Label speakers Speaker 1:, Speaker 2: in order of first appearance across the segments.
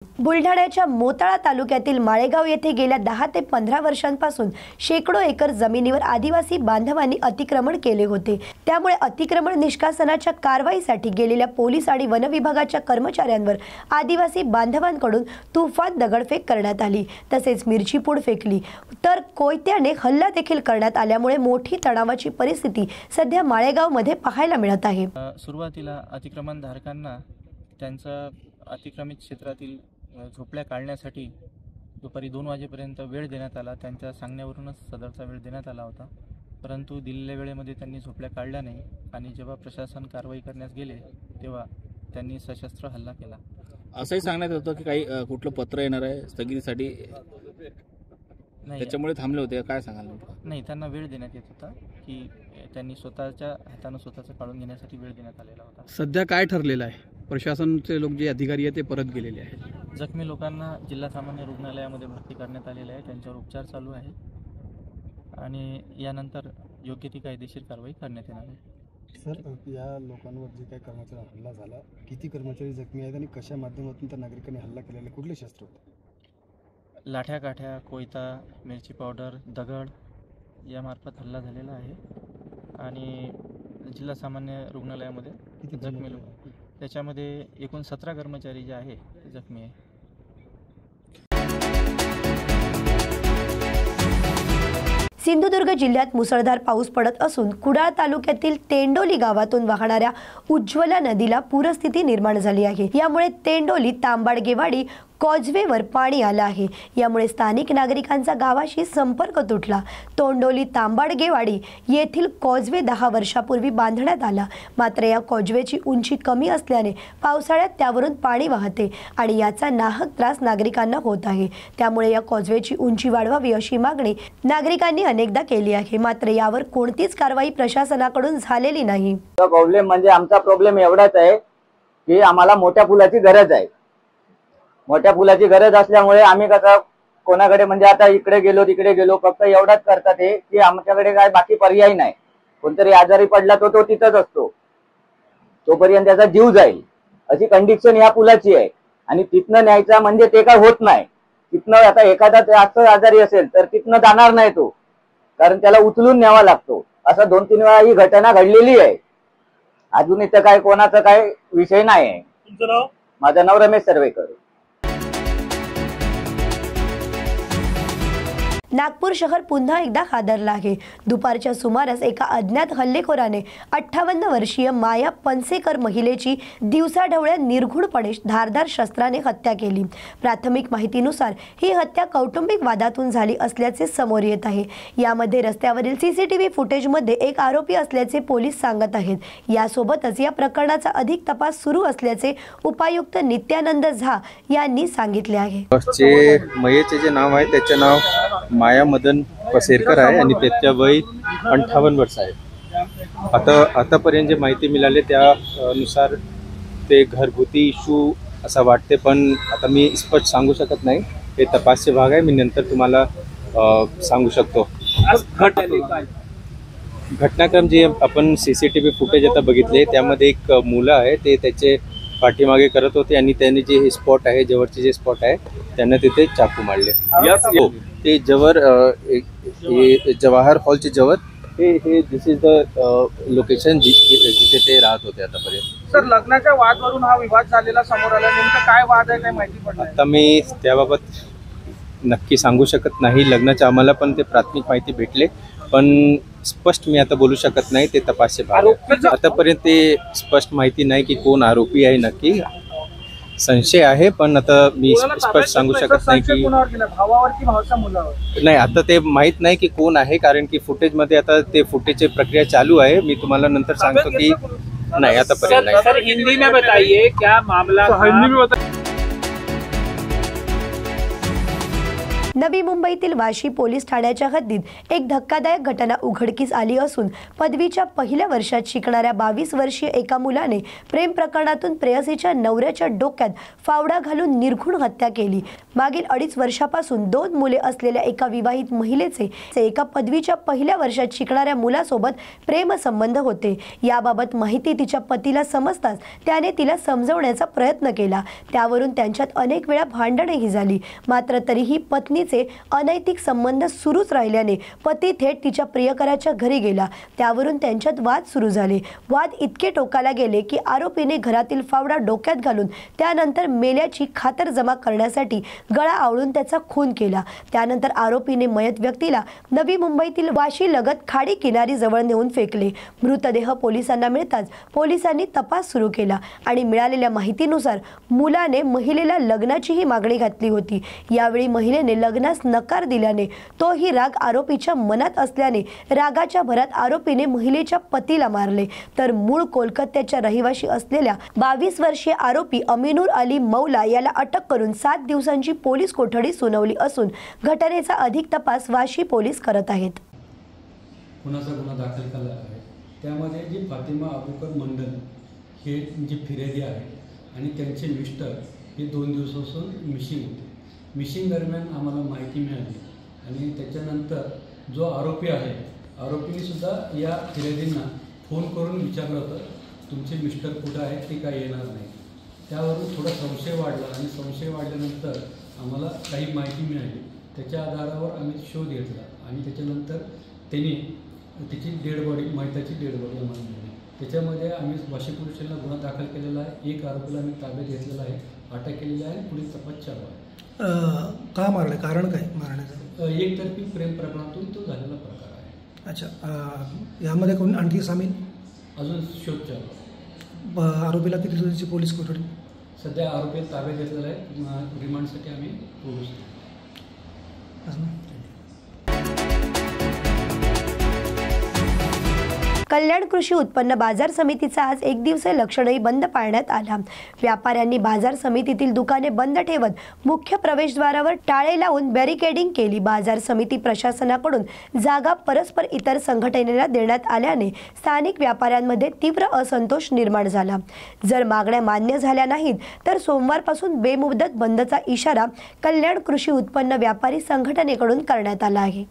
Speaker 1: बुलढाण्याच्या मोताळा तालुक्यातील माळेगाव येथे गेल्या 10 ते 15 वर्षांपासून शेकडो एकर जमिनीवर आदिवासी बांधवांनी अतिक्रमण केले होते। त्यामुळे अतिक्रमण निष्कासनाच्या कारवाईसाठी गेलेल्या पोलीस आणि वन विभागाच्या कर्मचाऱ्यांवर आदिवासी बांधवांकडून तुफान दगडफेक करण्यात आली, तसेच मिरची पूड फेकली, तर कोयत्याने हल्ला देखील करण्यात आल्यामुळे मोठी तणावाची परिस्थिती सध्या माळेगावमध्ये पाहायला मिळत आहे।
Speaker 2: सुरुवातीला अतिक्रमणधारकांना त्यांचा अतिक्रमित क्षेत्रातील झोपड्या काढण्यासाठी दुपारी 2 वाजेपर्यंत वेळ देण्यात आला। त्यांच्या सांगण्यावरूनच सदरचा वेळ देण्यात आला होता, परंतु दिलेल्या वेळेमध्ये त्यांनी झोपड्या काढल्या नाही आणि जेव्हा प्रशासन कारवाई करण्यास गेले तेव्हा त्यांनी सशस्त्र हल्ला केला।
Speaker 3: असंही सांगण्यात होतं की काही कुठलं पत्र येणार आहे स्थगितीसाठी, त्याच्यामुळे थांबले होते, काय सांगाल?
Speaker 2: नाही, त्यांना वेळ देण्यात येत होता की त्यांनी स्वतःच्या हाताने स्वतःचं काढून घेण्यासाठी वेळ देण्यात आलेला होता।
Speaker 4: सध्या काय ठरलेलं आहे? प्रशासनाचे लोक जे अधिकारी आहेत ते परत गेलेले आहेत।
Speaker 2: जखमी लोकांना जिल्हा सामान्य रुग्णालयामध्ये भरती करण्यात आलेले आहे, त्यांच्यावर उपचार चालू आहे आणि यानंतर योग्य ती कायदेशीर कारवाई करण्यात येणार आहे।
Speaker 5: सर, या लोकांवर जे काही कर्मचारी हल्ला झाला, किती कर्मचारी जखमी आहेत आणि कशा माध्यमातून त्या नागरिकांनी हल्ला केलेला, कुठले शस्त्र होते?
Speaker 2: लाठ्या काठ्या, कोयता, मिरची पावडर, दगड यामार्फत हल्ला झालेला आहे आणि जिल्हा सामान्य रुग्णालयामध्ये
Speaker 5: किती
Speaker 2: जखमी लोक, त्याच्यामध्ये एकूण 17 कर्मचारी जे आहे ते जखमी आहे।
Speaker 1: सिंधुदुर्ग जिल्ह्यात मुसळधार पाऊस पडत असून कुडाळ तालुक्यातील तेंडोली गावातून वाहणाऱ्या उज्ज्वला नदीला पूरस्थिती निर्माण झाली आहे। यामुळे तेंडोली तांबाडगेवाडी कॉजवेवर पाणी आलं आहे। यामुळे स्थानिक नागरिकांचा गावाशी संपर्क तुटला। तोंडोली तांबाडगेवाडी येथील कॉजवे 10 वर्षापूर्वी बांधण्यात आला, मात्र या कॉजवेची उंची कमी असल्याने पावसाळ्यात त्यावरून पाणी वाहते आणि याचा नाहक त्रास नागरिकांना होत आहे। त्यामुळे या कॉजवेची उंची वाढवावी अशी मागणी नागरिकांनी अनेकदा केली आहे, मात्र यावर कोणतीच कारवाई प्रशासनाकडून झालेली नाही।
Speaker 6: प्रॉब्लेम म्हणजे आमचा प्रॉब्लेम एवढाच आहे की आम्हाला मोठ्या पुलाची गरज आहे। मोठ्या पुलाची गरज असल्यामुळे आम्ही कसं कोणाकडे म्हणजे आता इकडे गेलो तिकडे गेलो फक्त एवढाच करतात हे की आमच्याकडे काय बाकी पर्याय नाही। कोणतरी आजारी पडला तो तिथंच असतो, तोपर्यंत त्याचा जीव जाईल अशी कंडिशन या पुलाची आहे आणि तिथनं न्यायचा म्हणजे ते काय होत नाही। तिथनं आता एखादा जास्त आजारी असेल तर तिथनं जाणार नाही तो, कारण त्याला उचलून न्यावा लागतो। असं 2-3 वेळा ही घटना घडलेली आहे। अजून इथं काय कोणाचा काय विषय नाही आहे।
Speaker 7: तुमचं नाव?
Speaker 6: माझं नाव रमेश सर्वेकर।
Speaker 1: नागपूर शहर पुन्हा एकदा हादरला आहे। दुपारच्या सुमारास एका अज्ञात हल्लेखोराने 58 वर्षीय माया पनसेकर महिलेची दिवसाढवळ्या निर्घुणपणे धारदार शस्त्राने हत्या केली। प्राथमिक माहितीनुसार ही हत्या कौटुंबिक वादातून झाली असल्याचे समोर येत आहे। यामध्ये रस्त्यावरील सीसीटीव्ही फुटेजमध्ये एक आरोपी असल्याचे पोलीस सांगत आहेत। यासोबतच या प्रकरणाचा अधिक तपास सुरू असल्याचे उपायुक्त नित्यानंद झा यांनी सांगितले आहे।
Speaker 8: महिलेचे जे नाव आहे त्याचे नाव माया मदन पसेरकर आहे आणि त्याच्या वय 58 वर्ष आहे। आतापर्यंत जे माहिती मिळाली त्यानुसार ते घरगुती इशू असा वाटते, पण आता मी स्पष्ट सांगू शकत नाही, हे तपासचे भाग आहे, मी नंतर तुम्हाला सांगू शकतो। घटनाक्रम जे आपण सीसीटीव्ही फुटेज आता बघितले त्यामध्ये एक मुलं आहे ते त्याचे पाठीमागे करत होते आणि त्यांनी जे हे स्पॉट आहे जवळचे जे स्पॉट आहे त्यांना तिथे चाकू मारले। ते जवळ जवाहर हॉलचे जवळ हे दिस इज द लोकेशन जिथे ते राहत होते आतापर्यंत।
Speaker 7: सर, लग्नाच्या वादवरून हा विवाद झालेला समोर आला, नेमका काय वाद आहे काय माहिती पडलं?
Speaker 8: आता मी त्याबाबत नक्की सांगू शकत नाही। लग्नाच्या आम्हाला पण ते प्राथमिक माहिती भेटले, पण स्पष्ट मी आता बोलू शकत नाही, ते तपासचे भाग आहे। आतापर्यंत ते स्पष्ट माहिती नाही की कोण आरोपी आहे, नक्की संशय आहे, पण आता मी स्पष्ट सांगू शकत नाही की
Speaker 7: भावावर की भावाच्या मुलावर
Speaker 8: नाही। आता ते माहित नाही की कोण आहे, कारण की फुटेज मध्ये आता ते फुटेजची प्रक्रिया चालू आहे। मी तुम्हाला नंतर सांगतो की नाही आतापर्यंत नाही।
Speaker 7: सर, हिंदी में बताइए क्या मामला?
Speaker 1: नवी मुंबईतील वाशी पोलीस ठाण्याच्या हद्दीत एक धक्कादायक घटना उघडकीस आली असून पदवीच्या पहिल्या वर्षात शिकणाऱ्या 22 वर्षीय एका मुलाने प्रेम प्रकरणातून प्रेयसीच्या नवऱ्याच्या डोक्यात फावडा घालून निर्घृण हत्या केली। मागील 2.5 वर्षापासून 2 मुले असलेल्या एका विवाहित महिलेचे एका पदवीच्या पहिल्या वर्षात शिकणाऱ्या मुलासोबत प्रेमसंबंध होते। याबाबत माहिती तिच्या पतीला समजताच त्याने तिला समजवण्याचा प्रयत्न केला। त्यावरून त्यांच्यात अनेक वेळा भांडणेही झाली। मात्र तरीही पत्नीचे अनैतिक संबंध सुरूच राहिल्याने पती थेट तिच्या प्रियकराच्या घरी गेला। त्यावरून त्यांच्यात वाद सुरू झाले। वाद इतके टोकाला गेले की आरोपीने घरातील फावडा डोक्यात घालून त्यानंतर मेल्याची खातर जमा करण्यासाठी गळा आवळून त्याचा खून केला। त्यानंतर आरोपीने मयत व्यक्तीला नवी मुंबईतील वाशी लगत खाडी किनारी जवळ नेऊन फेकले। मृतदेह पोलिसांना मिळताच पोलिसांनी तपास सुरू केला आणि मिळालेल्या माहितीनुसार मुलाने महिलेला लग्नाचीही मागणी घातली होती। यावेळी महिलेने लग्नास नकार दिल्याने तोही राग आरोपीच्या मनात असल्याने रागाच्या भरात आरोपीने महिलेच्या पतीला मारले। तर मूळ कोलकात्याच्या रहिवासी असलेल्या 22 वर्षीय आरोपी अमीनुर अली मौला याला अटक करून 7 दिवसांची पोलीस कोठडी सुनावली असून घटनेचा अधिक तपास वाशी पोलीस करत आहेत।
Speaker 9: खुनाचा गुन्हा दाखल केला आहे। त्यामध्ये जी फातिमा अबूकर मंडल हे जे फिर्यादी आहे आणि त्यांचे मिस्टर हे 2 दिवसापासून मिसिंग होते। मिसिंग दरम्यान आम्हाला माहिती मिळाली आणि त्याच्यानंतर जो आरोपी आहे आरोपीने सुद्धा या फिर्यादींना फोन करून विचारलं होतं तुमचे मिस्टर कुठं आहेत ते काय येणार नाही। त्यावरून थोडा संशय वाढला आणि संशय वाढल्यानंतर आम्हाला काही माहिती मिळाली। त्याच्या आधारावर आम्ही शोध घेतला आणि त्याच्यानंतर त्यांनी त्याची डेड बॉडी मयताची डेड बॉडी आम्हाला मिळाली। त्याच्यामध्ये आम्ही वाशी पोलीस स्टेशनला गुन्हा दाखल केलेला आहे। एक आरोपीला आम्ही ताब्यात घेतलेला आहे, अटक केलेली आहे, पुढील तपास चालू आहे।
Speaker 10: का मारले, कारण काय मारण्याचं?
Speaker 9: एकतर्फी प्रेम प्रकरणातून तो झालेला प्रकार आहे।
Speaker 10: अच्छा, यामध्ये कोण आणखी सामील?
Speaker 9: अजून शोध चालू आहे।
Speaker 10: आरोपीला किती दिवसाची पोलीस कोठडी?
Speaker 9: सध्या आरोपीला ताब्यात घेतलेला आहे, रिमांडसाठी आम्ही पोहोचतो।
Speaker 1: कल्याण कृषी उत्पन्न बाजार समितीचा आज एक दिवसीय लक्षणही बंद पाळण्यात आला। व्यापाऱ्यांनी बाजार समितीतील दुकाने बंद ठेवत मुख्य प्रवेशद्वारावर टाळे लावून बॅरिकेडिंग केली। बाजार समिती प्रशासनाकडून जागा परस्पर इतर संघटनेला देण्यात आल्याने स्थानिक व्यापाऱ्यांमध्ये तीव्र असंतोष निर्माण झाला। जर मागण्या मान्य झाल्या नाहीत तर सोमवारपासून बेमुदत बंदचा इशारा कल्याण कृषी उत्पन्न व्यापारी संघटनेकडून करण्यात आला आहे।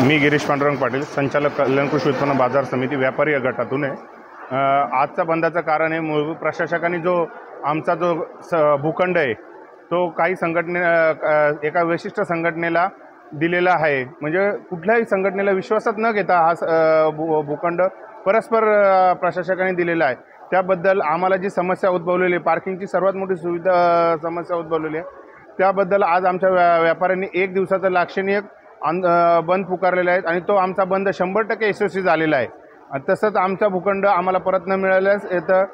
Speaker 11: मी गिरीश पांडुरंग पाटील, संचालक कल्याण कृषी उत्पन्न बाजार समिती व्यापारी गटातून आहे। आजचा बंदाचं कारण आहे मूलभूत प्रशासकांनी जो आमचा जो भूखंड आहे तो काही एका विशिष्ट संघटनेला दिलेला आहे। म्हणजे कुठल्याही संघटनेला विश्वासात न घेता हा भूखंड परस्पर प्रशासकांनी दिलेला आहे। त्याबद्दल आम्हाला जी समस्या उद्भवलेली आहे, पार्किंगची सर्वात मोठी समस्या उद्भवलेली आहे, त्याबद्दल आज आमच्या व्यापाऱ्यांनी 1 दिवसाचा लाक्षणिक बंद पुकारलेला आहे आणि तो आमचा बंद 100% यशस्वी झालेला आहे। तसंच आमचा भूखंड आम्हाला परत न मिळाल्यास येतं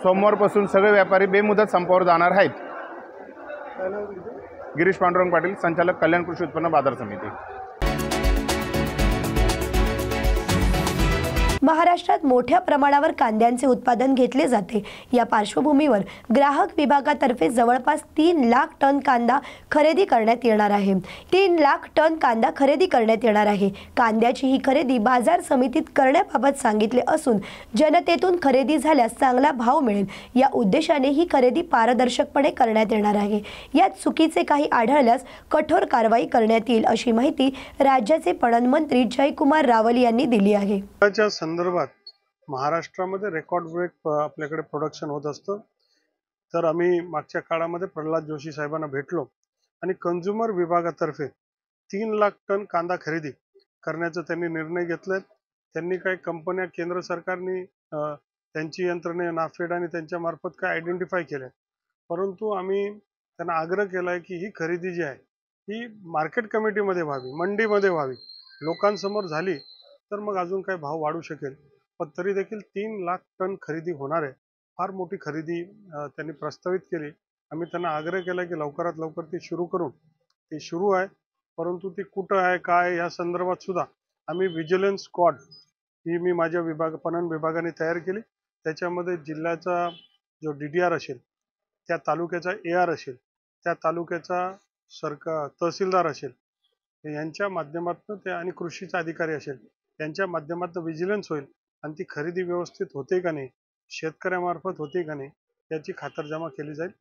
Speaker 11: सोमवारपासून सगळे व्यापारी बेमुदत संपावर जाणार आहेत। गिरीश पांडुरंग पाटील, संचालक कल्याण कृषी उत्पन्न बाजार समिती।
Speaker 1: महाराष्ट्रात मोठ्या प्रमाणावर कांद्यांचे उत्पादन घेतले जाते। या पार्श्वभूमीवर ग्राहक विभागातर्फे जवळपास 3 लाख टन कांदा खरेदी करण्यात येणार आहे। 3 लाख टन कांदा खरेदी करण्यात येणार आहे। कांद्याची ही खरेदी बाजार समितीत करण्याबाबत सांगितले असून जनतेतून खरेदी झाल्यास चांगला भाव मिळेल या उद्देशाने ही खरेदी पारदर्शकपणे करण्यात येणार आहे। यात चुकीचे काही आढळल्यास कठोर कारवाई करण्यात येईल अशी माहिती राज्याचे पणन मंत्री जयकुमार रावल यांनी दिली आहे।
Speaker 12: संदर्भात महाराष्ट्रामध्ये रेकॉर्ड ब्रेक आपल्याकडे प्रोडक्शन होत असतं। तर आम्ही मागच्या काळामध्ये प्रल्हाद जोशी साहेबांना भेटलो आणि कंझ्युमर विभागातर्फे 3 लाख टन कांदा खरेदी करण्याचा त्यांनी निर्णय घेतलाय। त्यांनी काही कंपन्या केंद्र सरकारने त्यांची यंत्रणे नाफेड आणि त्यांच्या मार्फत काय आयडेंटिफाय केल्या, परंतु आम्ही त्यांना आग्रह केलाय की ही खरेदी जी आहे ही मार्केट कमिटीमध्ये व्हावी, मंडीमध्ये व्हावी। लोकांसमोर झाली तर मग अजून काय भाव वाढू शकेल, पण तरी देखील 3 लाख टन खरेदी होणार आहे। फार मोठी खरेदी त्यांनी प्रस्तावित केली। आम्ही त्यांना आग्रह केला की लवकरात लवकर ती सुरू करून, ती सुरू आहे, परंतु ती कुठं आहे काय या संदर्भात सुद्धा आम्ही व्हिजिलन्स स्क्वॉड ही मी माझ्या पणन विभागाने तयार केली। त्याच्यामध्ये जिल्ह्याचा जो DDR असेल, त्या तालुक्याचा AR असेल, त्या तालुक्याचा सरकार तहसीलदार असेल यांच्या माध्यमातून ते आणि कृषीचा अधिकारी असेल यांच्या माध्यमातून विजिलन्स होईल आणि ती खरेदी व्यवस्थित होते का नाही, शेतकऱ्यामार्फत होते का नाही याची खातरजमा केली जाईल.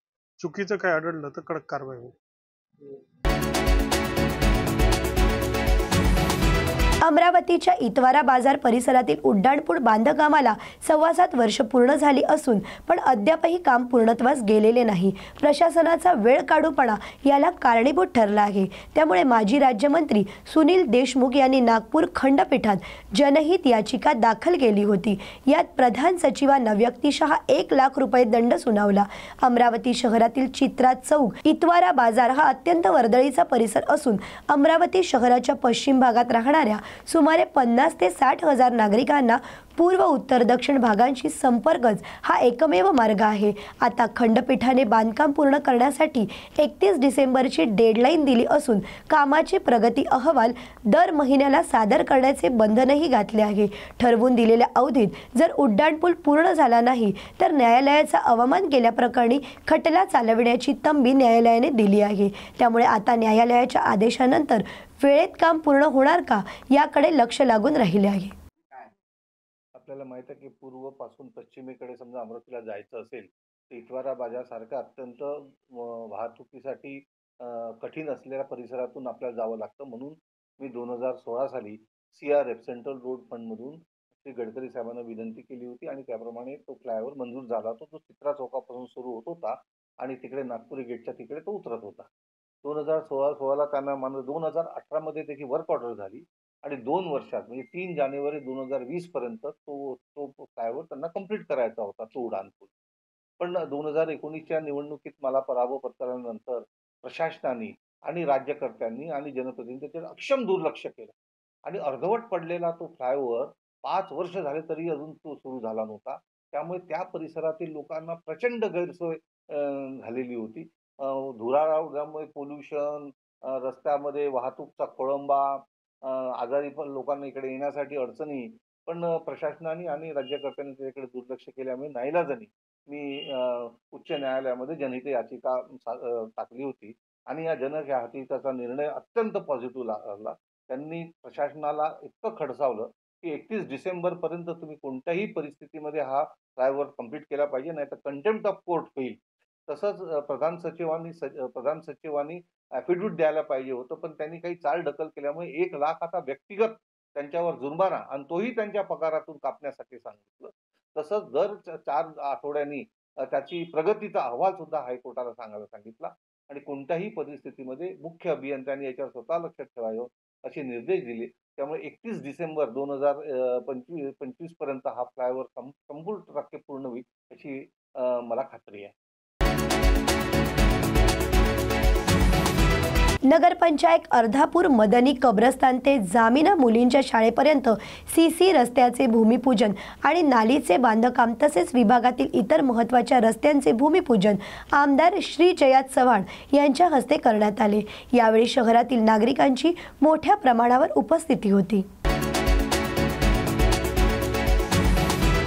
Speaker 12: चुकीचं काय आढळलं तर कडक कारवाई होईल.
Speaker 1: अमरावतीच्या इतवारा बाजार परिसरातील उड्डाणपूल बांधकामाला 7.25 वर्ष पूर्ण झाली असून पण अद्यापही काम पूर्णत्वास गेलेले नाही. प्रशासनाचा वेळ काढूपणा याला कारणीभूत ठरला आहे. त्यामुळे माजी राज्यमंत्री सुनील देशमुख यांनी नागपूर खंडपीठात जनहित याचिका दाखल केली होती. यात प्रधान सचिवांना व्यक्तिशः 1 लाख रुपये दंड सुनावला. अमरावती शहरातील चित्रा चौक इतवारा बाजार हा अत्यंत वर्दळीचा परिसर असून अमरावती शहराच्या पश्चिम भागात राहणाऱ्या सुमारे 50 ते 60 हजार नागरिकांना पूर्व उत्तर दक्षिण भागांशी संपर्कच हा एकमेव मार्ग आहे. आता खंडपीठाने बांधकाम पूर्ण करण्यासाठी 31 डिसेंबरची डेडलाईन दिली असून कामाचे प्रगती अहवाल दर महिन्याला सादर करण्याचे बंधनही घातले आहे. ठरवून दिलेल्या अवधीत जर उड्डाणपूल पूर्ण झाला नाही तर न्यायालयाचा अवमान केल्याप्रकरणी खटला चालविण्याची तंबी न्यायालयाने दिली आहे. त्यामुळे आता न्यायालयाच्या आदेशानंतर वेळेत काम पूर्ण होणार का याकडे लक्ष लागून राहिले आहे.
Speaker 13: आपल्याला माहित आहे की पूर्वपासून पश्चिमेकडे समजा अमरावतीला जायचं असेल तर इतवारा बाजारसारखा अत्यंत वाहतुकीसाठी कठीण असलेल्या परिसरातून आपल्याला जावं लागतं. म्हणून मी 2016 साली CRF सेंट्रल रोड फंडमधून श्री गडकरी साहेबांना विनंती केली होती आणि त्याप्रमाणे तो फ्लायओव्हर मंजूर झाला होता. तो चित्रा चौकापासून सुरू होत होता आणि तिकडे नागपुरी गेटच्या तिकडे तो उतरत होता. 2016 त्यांना मान 2018 मध्ये त्याची वर्क ऑर्डर झाली आणि 2 वर्षात म्हणजे 3 जानेवारी 2020 पर्यंत तो फ्लायओव्हर त्यांना कंप्लीट करायचा होता, तो उड्डाणपूल. पण 2019च्या निवडणुकीत मला पराभव पत्करल्यानंतर प्रशासनाने आणि राज्यकर्त्यांनी आणि जनप्रतिनिधींनी अक्षम दुर्लक्ष केलं आणि अर्धवट पडलेला तो फ्लायओव्हर 5 वर्ष झाले तरी अजून तो सुरू झाला नव्हता. त्यामुळे त्या परिसरातील लोकांना प्रचंड गैरसोय झालेली होती. धुरामुळे पोल्युशन, रस्त्यामध्ये वाहतूकचा खोळंबा, आजारी पण लोकांना इकडे येण्यासाठी अडचणी. पण प्रशासनाने आणि राज्यकर्त्यांनी त्याच्याकडे दुर्लक्ष केल्यामुळे नाईलाजाने मी उच्च न्यायालयामध्ये जनहित याचिका टाकली होती आणि या जनहिताचा निर्णय अत्यंत पॉझिटिव्ह लागला. त्यांनी प्रशासनाला इतकं खडसावलं की 31 डिसेंबरपर्यंत तुम्ही कोणत्याही परिस्थितीमध्ये हा फ्लायओव्हर कंप्लीट केला पाहिजे, नाही तर कंटेम्प्ट ऑफ कोर्ट होईल. तसंच प्रधान सचिवांनी ॲफिडेव्हिट द्यायला पाहिजे होतं, पण त्यांनी काही चालढकल केल्यामुळे 1 लाख आता व्यक्तिगत त्यांच्यावर जुर्माना आणि तोही त्यांच्या पगारातून कापण्यासाठी सांगितलं. तसंच दर 4 आठवड्यांनी त्याची प्रगतीचा अहवाल सुद्धा हायकोर्टाला सांगायला सांगितला आणि कोणत्याही परिस्थितीमध्ये मुख्य अभियंत्यांनी याच्यावर स्वतः लक्ष ठेवावं असे निर्देश दिले. त्यामुळे 31 डिसेंबर 2025 पर्यंत हा फ्लायओव्हर संपूर्ण पूर्ण होईल अशी मला खात्री आहे.
Speaker 1: नगरपंचायत अर्धापूर मदनी कब्रस्तान ते जामिना मुलींच्या शाळेपर्यंत CC रस्त्याचे भूमिपूजन आणि नालीचे बांधकाम तसेच विभागातील इतर महत्त्वाच्या रस्त्यांचे भूमिपूजन आमदार श्री जयात चव्हाण यांच्या हस्ते करण्यात आले. यावेळी शहरातील नागरिकांची मोठ्या प्रमाणावर उपस्थिती होती.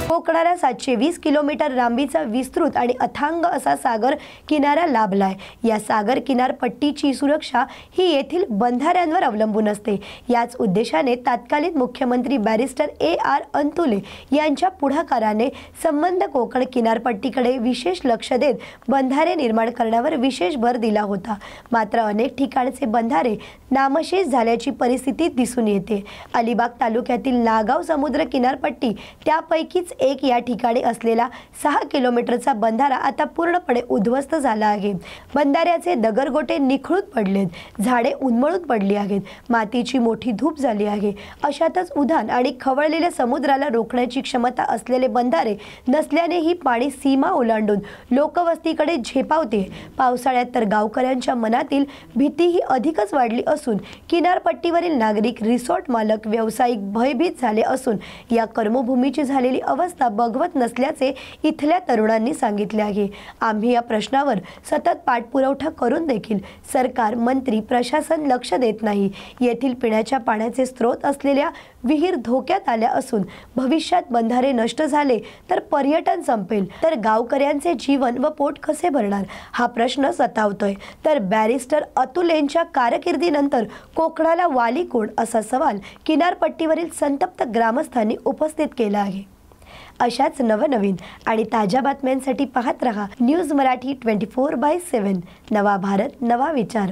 Speaker 1: कोकणाला 720 किलोमीटर लांबीचा विस्तृत आणि अथांग असा सागर किनारा लाभलाय. या सागर किनारपट्टीची सुरक्षा ही येथील बंधाऱ्यांवर अवलंबून असते. याच उद्देशाने तत्कालीन मुख्यमंत्री बॅरिस्टर AR अंतुले यांच्या पुढाकाराने संबंध कोकण किनारपट्टीकडे विशेष लक्ष देत बंधारे निर्माण करण्यावर विशेष भर दिला होता. मात्र अनेक ठिकाणचे बंधारे नामशेष झाल्याची परिस्थिती दिसून येते. अलिबाग तालुक्यातील नागाव समुद्र किनारपट्टी त्यापैकीच एक या ठिकाणी असलेला 6 किलोमीटरचा बंधारा आता पूर्णपणे उद्ध्वस्त झाला आहे. बंधाऱ्याचे दगडगोटे निखळून पडलेत, झाडे उन्मळून पडली आहेत, मातीची मोठी धूप झाली आहे. अशातच उधाण आणि खवळलेल्या समुद्राला रोखण्याची क्षमता असलेले बंधारे नसल्याने ही पाणी सीमा ओलांडून लोकवस्तीकडे झेपावते. पावसाळ्यात तर गावकऱ्यांच्या मनातील भीती ही अधिकच वाढली असून किनारपट्टीवरील नागरिक, रिसॉर्ट मालक, व्यावसायिक भयभीत झाले असून या कर्मभूमीची झालेली अवस्था व्यवस्था बघवत नसल्याचे इथल्या तरुणांनी सांगितले आहे. आम्ही या प्रश्नावर सतत पाठपुरावा करून देखील सरकार, मंत्री, प्रशासन लक्ष देत नाही. येथील पिण्याच्या पाण्याचे स्रोत असलेल्या विहीर धोक्यात आल्या असून भविष्यात बंधारे नष्ट झाले तर पर्यटन संपेल, तर गावकऱ्यांचे जीवन व पोट कसे भरणार हा प्रश्न सतावतोय. तर बॅरिस्टर अतुल यांच्या कारकिर्दीनंतर कोकणाला वाली कोण असा सवाल किनारपट्टीवरील संतप्त ग्रामस्थांनी उपस्थित केला आहे. अशाच नवनवीन आणि ताज्या बातम्यांसाठी पाहत रहा न्यूज मराठी 24/7. नवा भारत, नवा विचार.